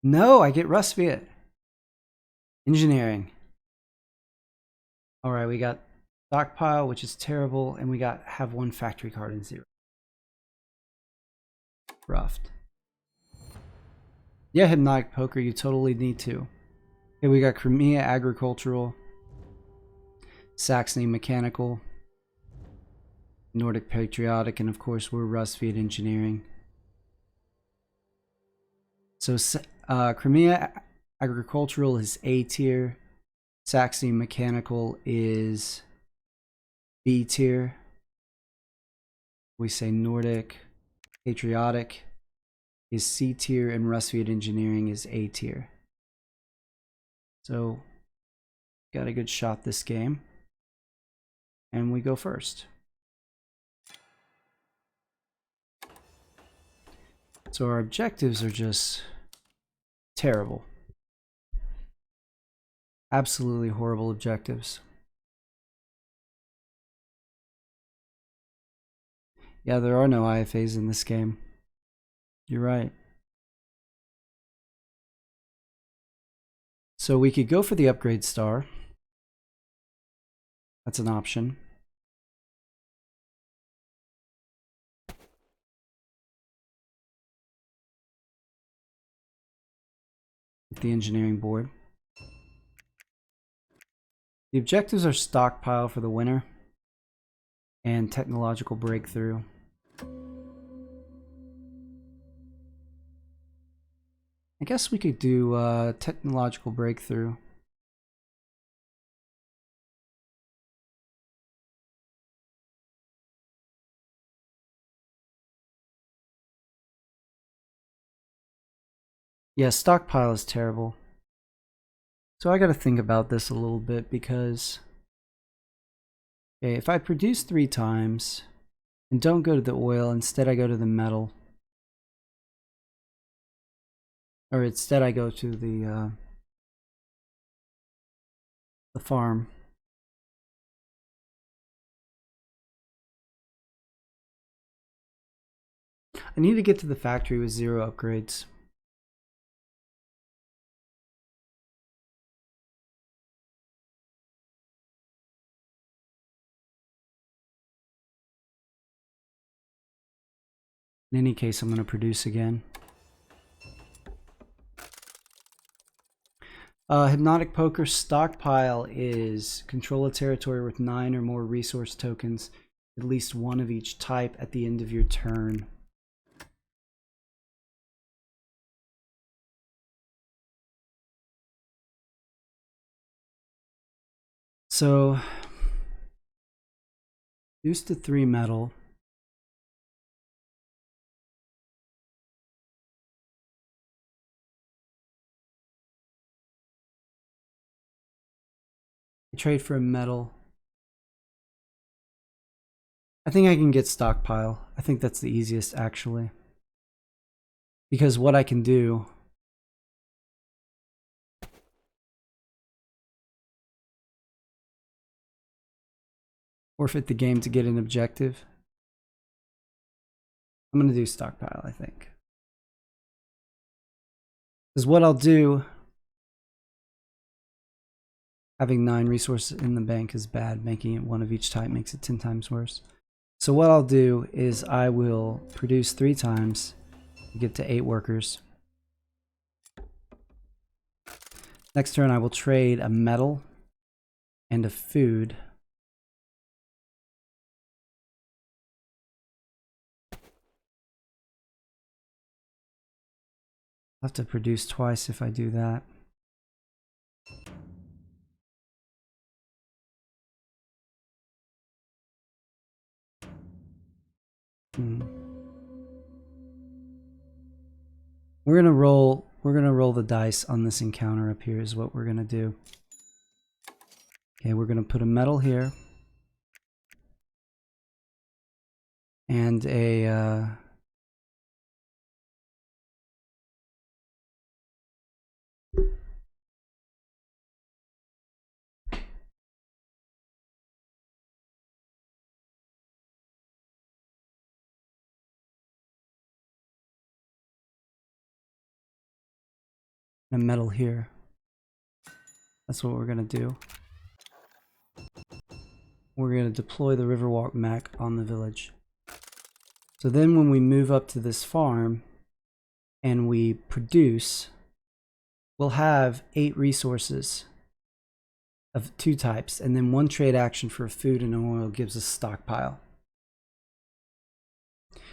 No, I get Rusviet. Engineering. Alright, we got Stockpile, which is terrible, and we got have one factory card in 0. Roughed. Yeah, Hypnotic Poker, you totally need to. Okay, we got Crimea Agricultural, Saxony Mechanical, Nordic Patriotic, and of course we're Rusviet Engineering. So Crimea Agricultural is A tier, Saxony Mechanical is B tier. We say Nordic Patriotic is C tier, and Rusviet Engineering is A tier. So got a good shot this game, and we go first. So our objectives are just terrible. Absolutely horrible objectives. Yeah, there are no IFAs in this game. You're right. So we could go for the upgrade star. That's an option. The engineering board. The objectives are Stockpile for the winner and technological breakthrough. I guess we could do technological breakthrough. Yeah, Stockpile is terrible. So I got to think about this a little bit, because okay, if I produce 3 times and don't go to the oil, instead I go to the metal. Or instead I go to the farm. I need to get to the factory with 0 upgrades. In any case, I'm going to produce again. Hypnotic Poker Stockpile is control a territory with 9 or more resource tokens, at least 1 of each type at the end of your turn. So, reduce to 3 metal. Trade for a metal. I think I can get Stockpile. I think that's the easiest, actually. Because what I can do... forfeit the game to get an objective. I'm going to do Stockpile, I think. Because what I'll do... having 9 resources in the bank is bad. Making it 1 of each type makes it 10 times worse. So what I'll do is I will produce 3 times, get to 8 workers. Next turn I will trade a metal and a food. I'll have to produce twice if I do that. We're gonna roll the dice on this encounter up here is what we're gonna do. Okay, we're gonna put a metal here. And a and metal here. That's what we're gonna do. We're gonna deploy the Riverwalk mech on the village. So then when we move up to this farm and we produce, we'll have 8 resources of 2 types, and then 1 trade action for food and oil gives us stockpile.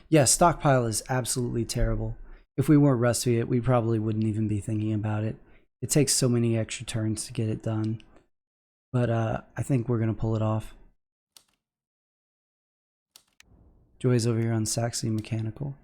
Yeah, stockpile is absolutely terrible. If we weren't Rusviet, we probably wouldn't even be thinking about it. It takes so many extra turns to get it done. But I think we're going to pull it off. Joy's over here on Saxy Mechanical.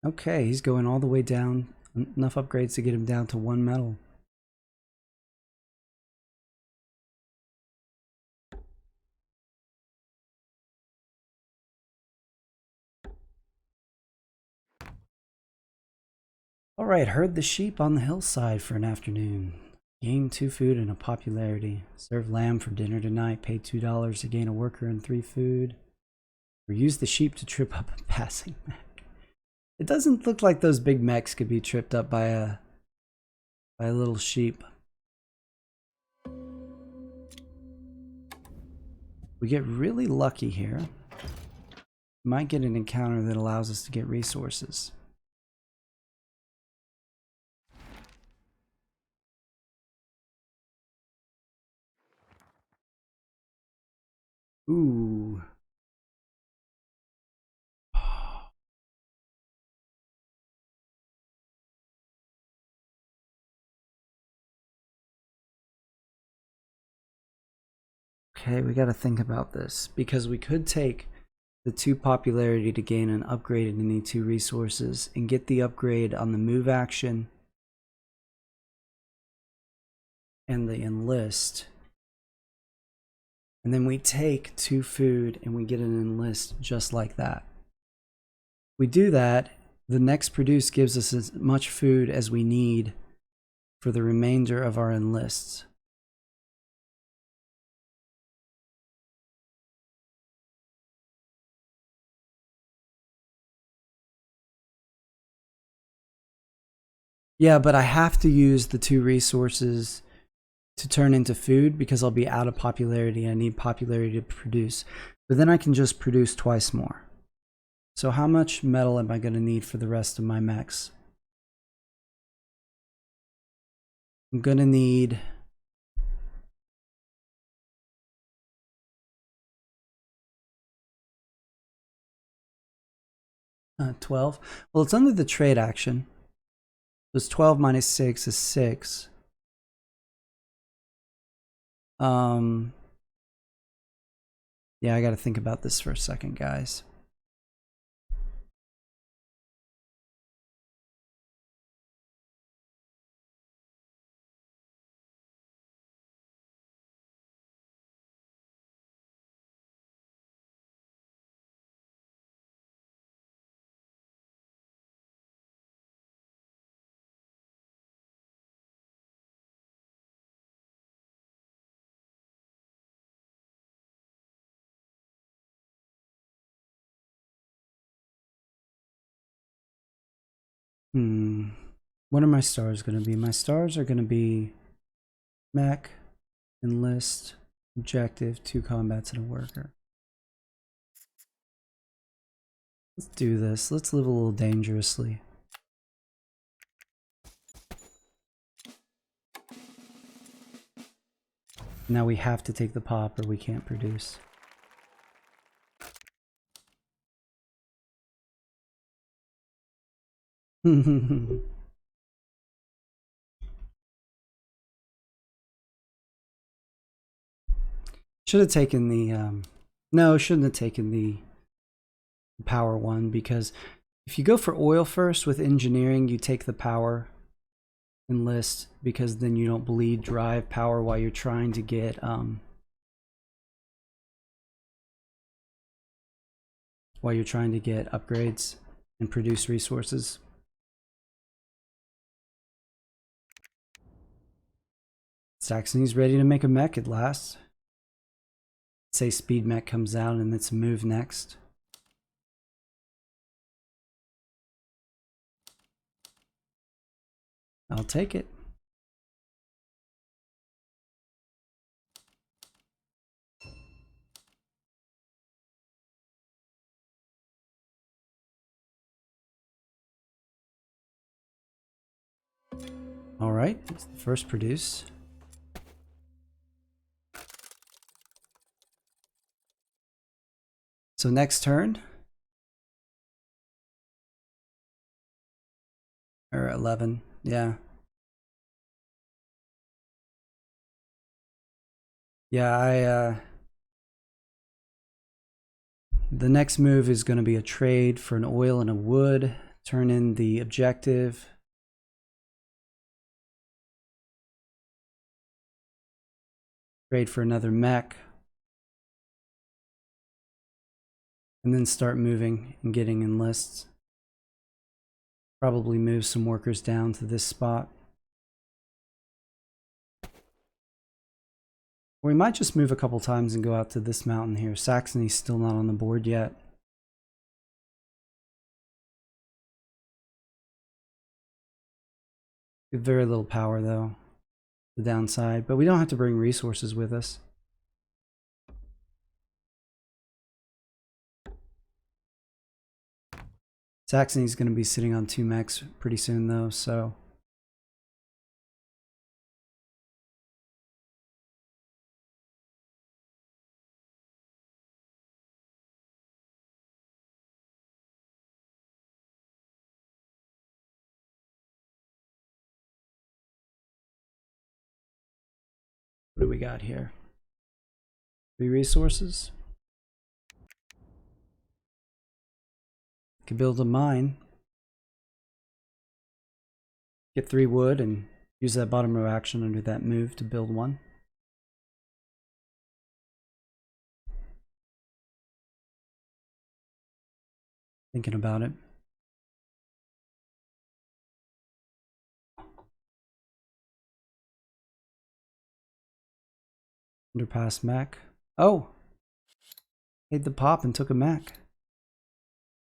Okay, he's going all the way down. Enough upgrades to get him down to 1 metal. Alright, herd the sheep on the hillside for an afternoon. Gain 2 food and a popularity. Serve lamb for dinner tonight. Pay $2 to gain a worker and 3 food. Or use the sheep to trip up a passing mech. It doesn't look like those big mechs could be tripped up by a little sheep. We get really lucky here. Might get an encounter that allows us to get resources. Ooh. Okay, we got to think about this because we could take the 2 popularity to gain an upgrade in any 2 resources and get the upgrade on the move action and the enlist. And then we take 2 food and we get an enlist just like that. We do that, the next produce gives us as much food as we need for the remainder of our enlists. Yeah, but I have to use the 2 resources to turn into food because I'll be out of popularity. I need popularity to produce. But then I can just produce twice more. So how much metal am I going to need for the rest of my mechs? I'm going to need 12. Well, it's under the trade action. So it's 12 minus 6 is 6. Yeah, I got to think about this for a second, guys. What are my stars going to be? My stars are going to be mech, enlist, objective, 2 combats, and a worker. Let's do this. Let's live a little dangerously. Now we have to take the pop or we can't produce. Should have taken the no, shouldn't have taken the power one, because if you go for oil first with engineering, you take the power enlist, because then you don't bleed drive power while you're trying to get while you're trying to get upgrades and produce resources. Saxony's ready to make a mech at last. Say speed mech comes out and it's a move next. I'll take it. All right, it's the first produce. So next turn, or 11, yeah. Yeah, the next move is going to be a trade for an oil and a wood. Turn in the objective. Trade for another mech. And then start moving and getting enlists. Probably move some workers down to this spot. Or we might just move a couple times and go out to this mountain here. Saxony's still not on the board yet. Very little power though, the downside, but we don't have to bring resources with us. Saxony's going to be sitting on 2 mechs pretty soon though, so what do we got here? 3 resources. Could build a mine. Get 3 wood and use that bottom row action under that move to build 1. Thinking about it. Underpass mech. Oh! Hit the pop and took a mech.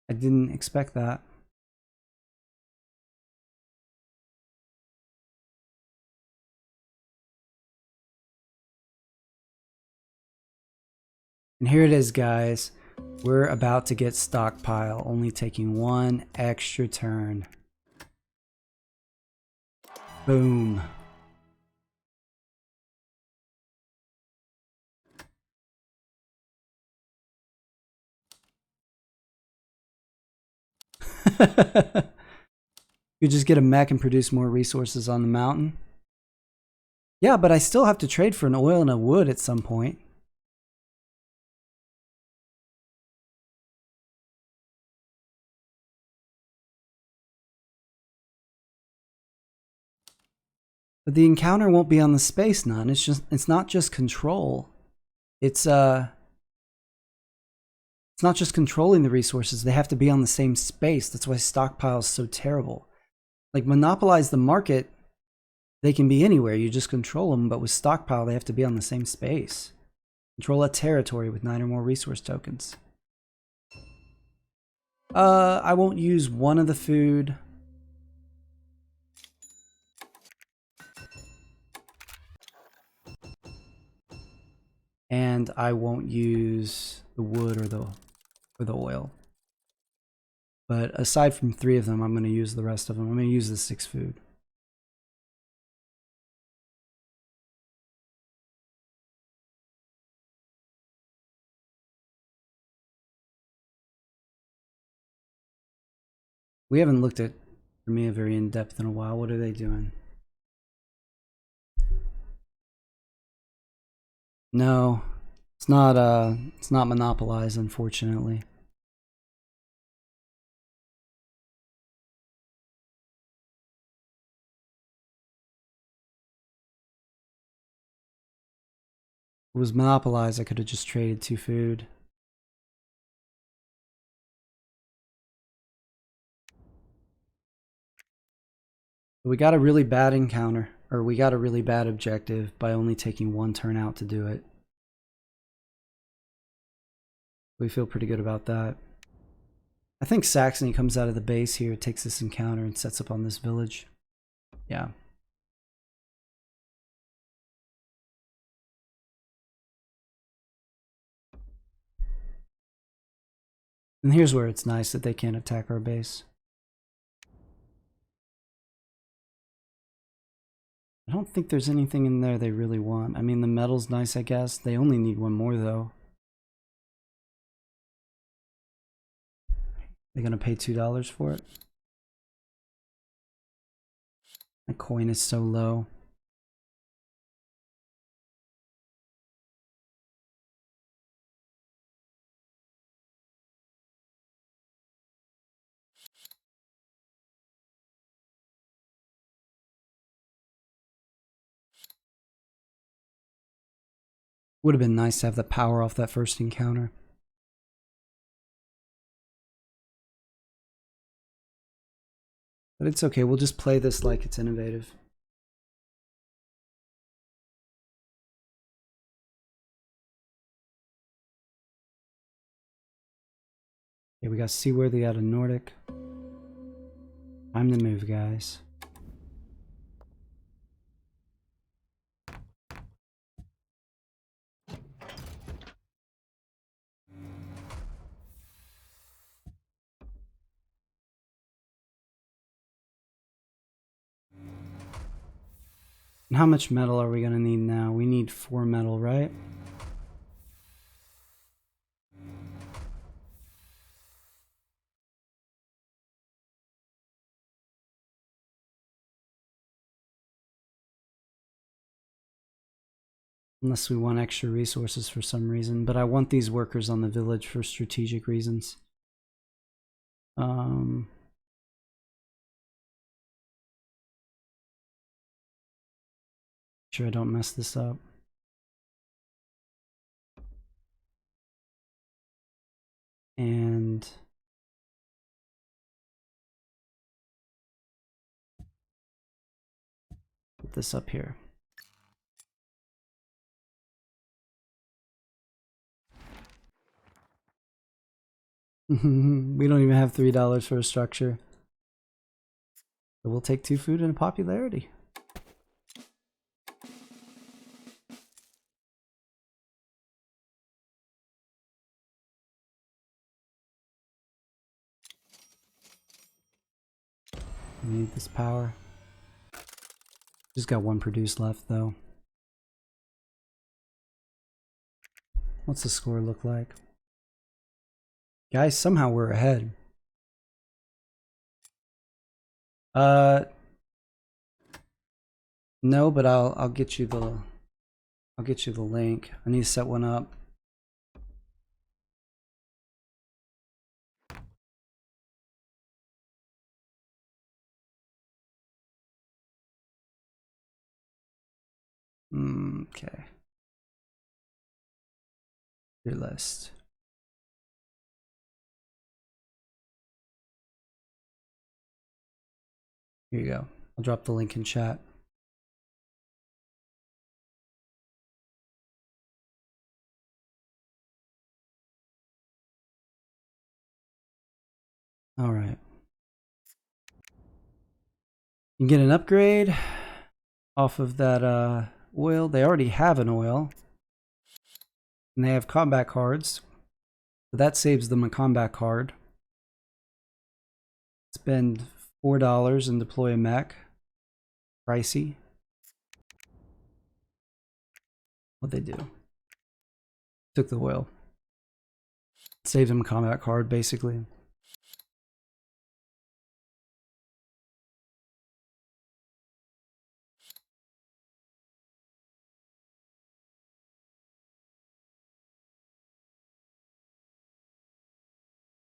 I didn't expect that. And here it is, guys. We're about to get Stockpile, only taking 1 extra turn. Boom. You just get a mech and produce more resources on the mountain. Yeah, but I still have to trade for an oil and a wood at some point. But the encounter won't be on the space none. It's not just control. It's not just controlling the resources. They have to be on the same space. That's why Stockpile is so terrible. Like, monopolize the market, they can be anywhere. You just control them. But with Stockpile, they have to be on the same space. Control a territory with 9 or more resource tokens. I won't use 1 of the food. And I won't use the wood or the oil. But aside from 3 of them, I'm going to use the rest of them. I'm going to use the 6 food. We haven't looked at Crimea very in depth in a while. What are they doing? No, it's not monopolized, unfortunately. If it was monopolized, I could have just traded 2 food. We got a really bad encounter, or we got a really bad objective by only taking 1 turn out to do it. We feel pretty good about that. I think Saxony comes out of the base here, takes this encounter, and sets up on this village. Yeah. And here's where it's nice that they can't attack our base. I don't think there's anything in there they really want. I mean, the metal's nice, I guess. They only need 1 more, though. They're gonna pay $2 for it. My coin is so low. Would have been nice to have the power off that first encounter. But it's okay, we'll just play this like it's innovative. Okay, we got Seaworthy out of Nordic. Time to move, guys. And how much metal are we gonna need now? We need 4 metal, right? Unless we want extra resources for some reason. But I want these workers on the village for strategic reasons. Sure I don't mess this up. And put this up here. We don't even have $3 for a structure. So we'll take 2 food and a popularity. We need this power. Just got 1 produced left though. What's the score look like? Guys, somehow we're ahead. No, but I'll get you the link. I need to set one up. Okay. Your list. Here you go. I'll drop the link in chat. All right. You can get an upgrade off of that oil. They already have an oil. And they have combat cards. But that saves them a combat card. Spend $4 and deploy a mech. Pricey. What'd they do? Took the oil. Saved them a combat card, basically.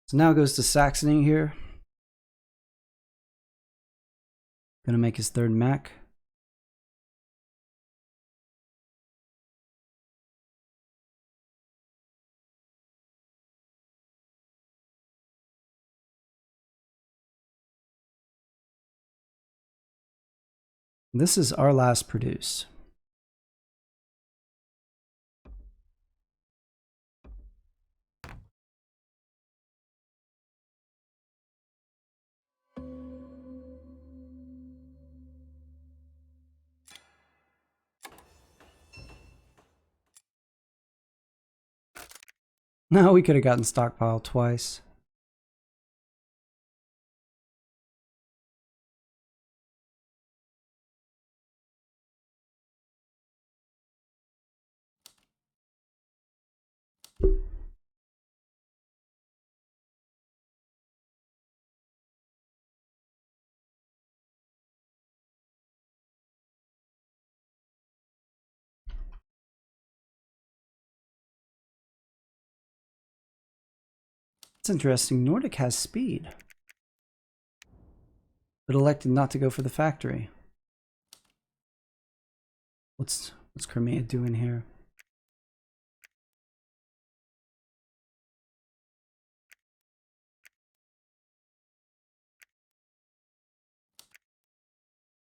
So now it goes to Saxony here. Gonna make his 3rd mech. This is our last produce. No, we could have gotten Stockpile twice. It's interesting. Nordic has speed, but elected not to go for the factory. What's Crimea doing here?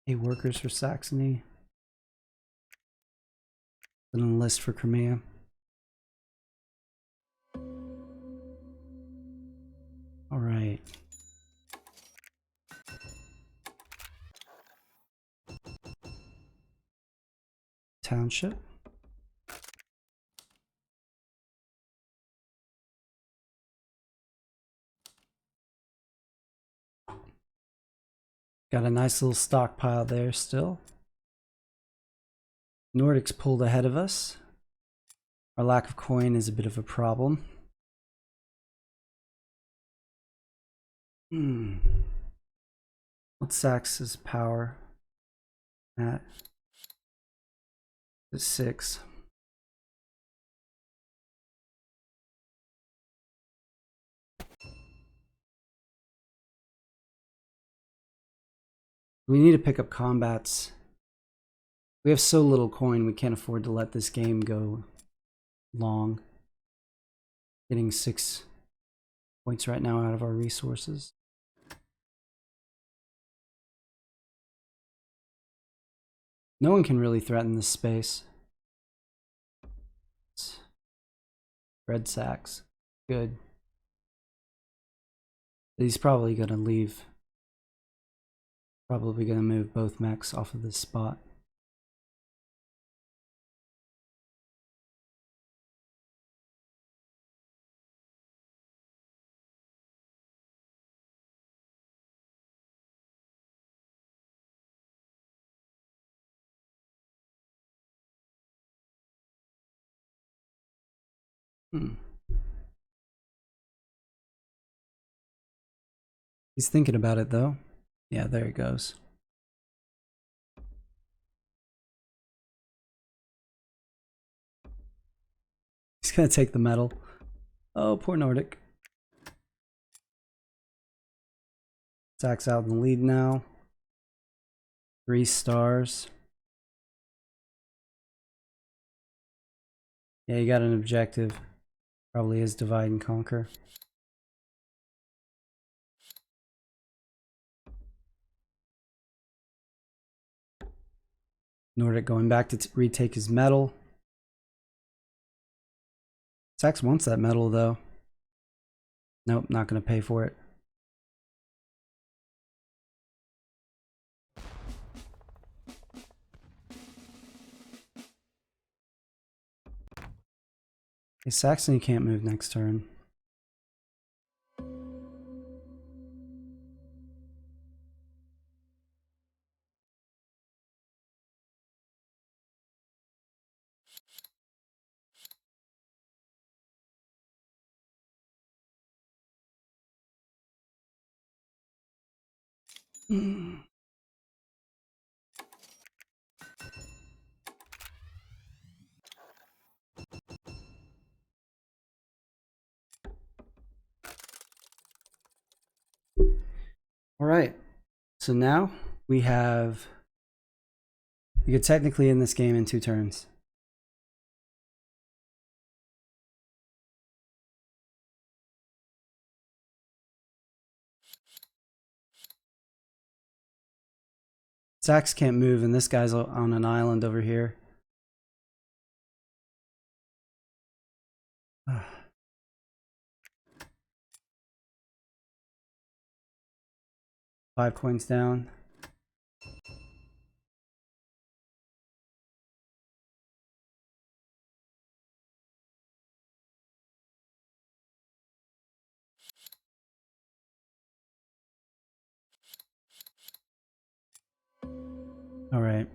Hey, workers for Saxony. An enlist for Crimea. All right. Township. Got a nice little stockpile there still. Nordics pulled ahead of us. Our lack of coin is a bit of a problem. What's Sax's power at? It's 6. We need to pick up combats. We have so little coin, we can't afford to let this game go long. Getting 6 points right now out of our resources. No one can really threaten this space. Red Sax. Good. He's probably gonna leave. Probably gonna move both mechs off of this spot. He's thinking about it though. Yeah, there he goes. He's gonna take the medal. Oh, poor Nordic. Sax out in the lead now. 3 stars. Yeah, you got an objective. Probably is divide and conquer. Nordic going back to retake his medal. Sax wants that medal though. Nope, not going to pay for it. Okay, Saxony can't move next turn. All right, so now we could technically end this game in 2 turns. Sax can't move, and this guy's on an island over here. 5 coins down. All right.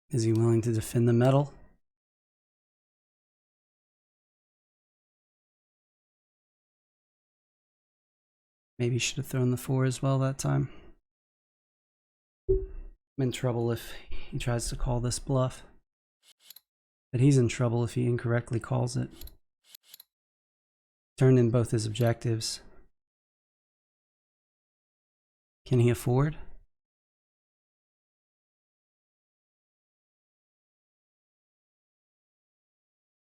Is he willing to defend the metal? Maybe he should have thrown the 4 as well that time. I'm in trouble if he tries to call this bluff. But he's in trouble if he incorrectly calls it. Turned in both his objectives. Can he afford?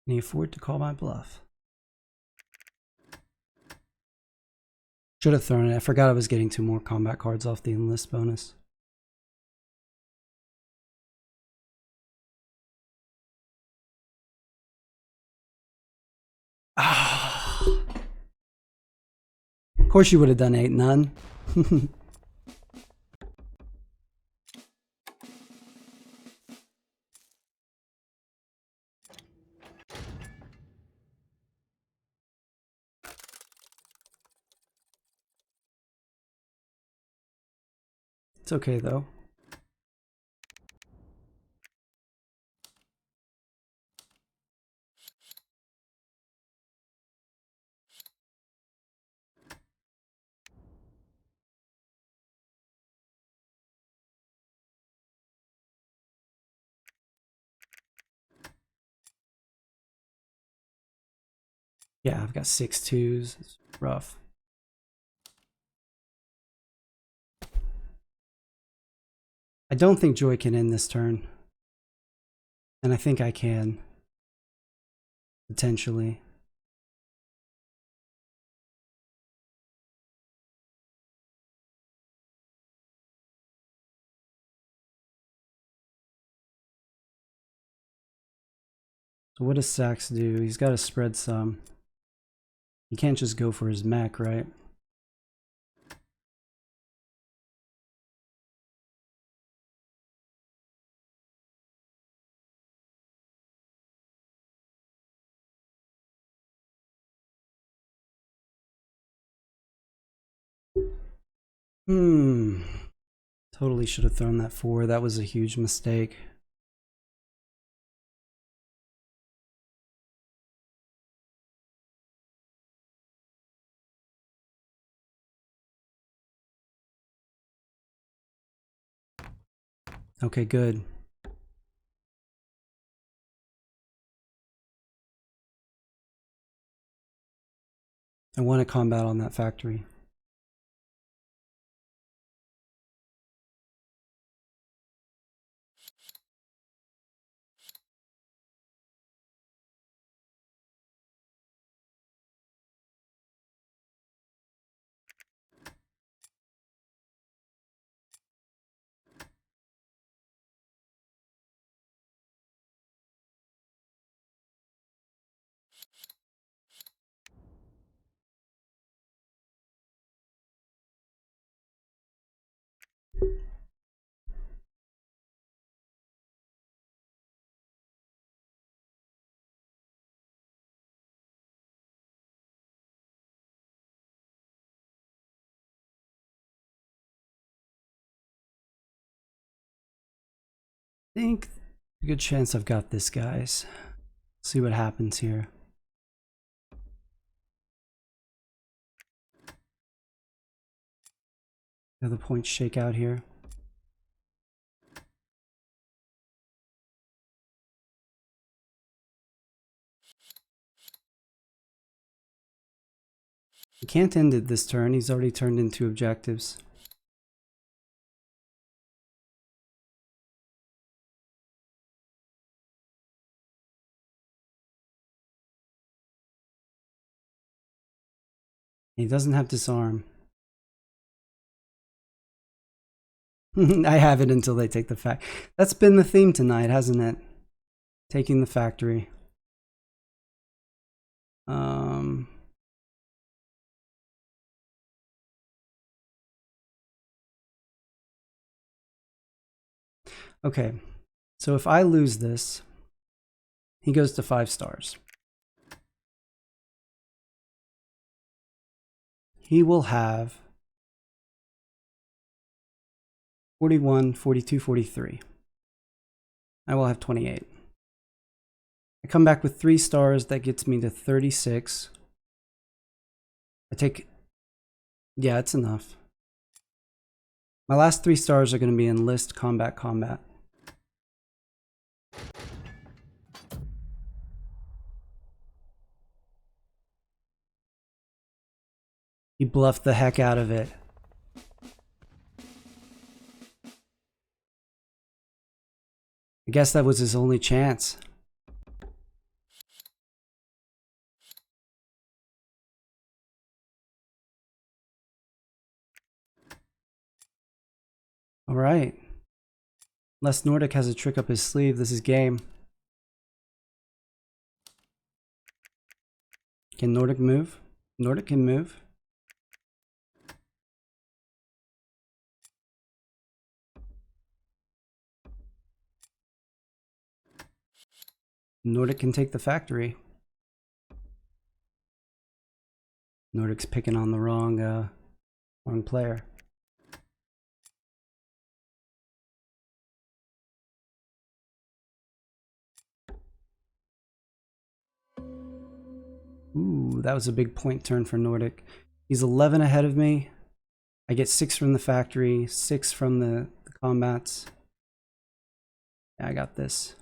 Can he afford to call my bluff? Should have thrown it. I forgot I was getting 2 more combat cards off the Enlist bonus. Of course you would have done 8 none. It's okay though. Yeah, I've got 6 2s. It's rough. I don't think Joy can end this turn. And I think I can. Potentially. So what does Sax do? He's got to spread some. He can't just go for his mech, right? Totally should have thrown that 4. That was a huge mistake. Okay, good. I want to combat on that factory. think a good chance I've got this, guys. See what happens here. How the points shake out here. He can't end it this turn. He's already turned in 2 objectives. He doesn't have disarm. I have it until they take the fact. That's been the theme tonight, hasn't it? Taking the factory. Okay, so if I lose this, he goes to 5 stars. He will have 41, 42, 43. I will have 28. I come back with 3 stars. That gets me to 36. I take... Yeah, it's enough. My last 3 stars are going to be Enlist, Combat, Combat. He bluffed the heck out of it. I guess that was his only chance. All right. Unless Nordic has a trick up his sleeve, this is game. Can Nordic move? Nordic can move. Nordic can take the factory. Nordic's picking on the wrong player. Ooh, that was a big point turn for Nordic. He's 11 ahead of me. I get 6 from the factory, 6 from the combats. Yeah, I got this.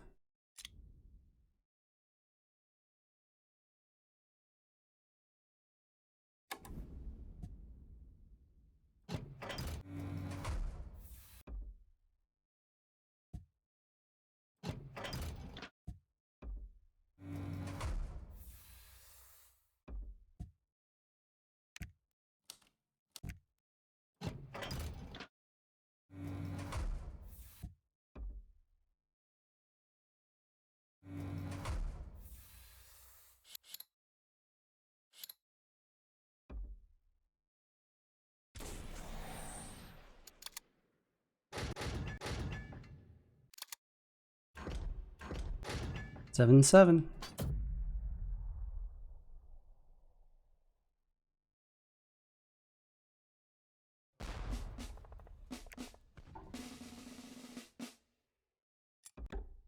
Seven, 7.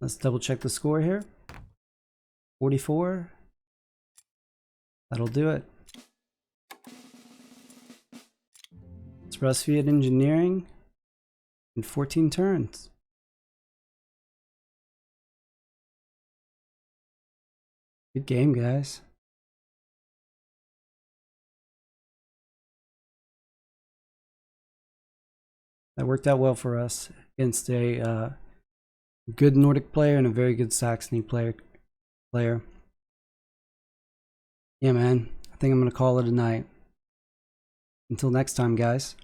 Let's double check the score here. 44. That'll do it. It's Rusviet Engineering in 14 turns. Good game, guys. That worked out well for us against a good Nordic player and a very good Saxony player. Yeah, man. I think I'm going to call it a night. Until next time, guys.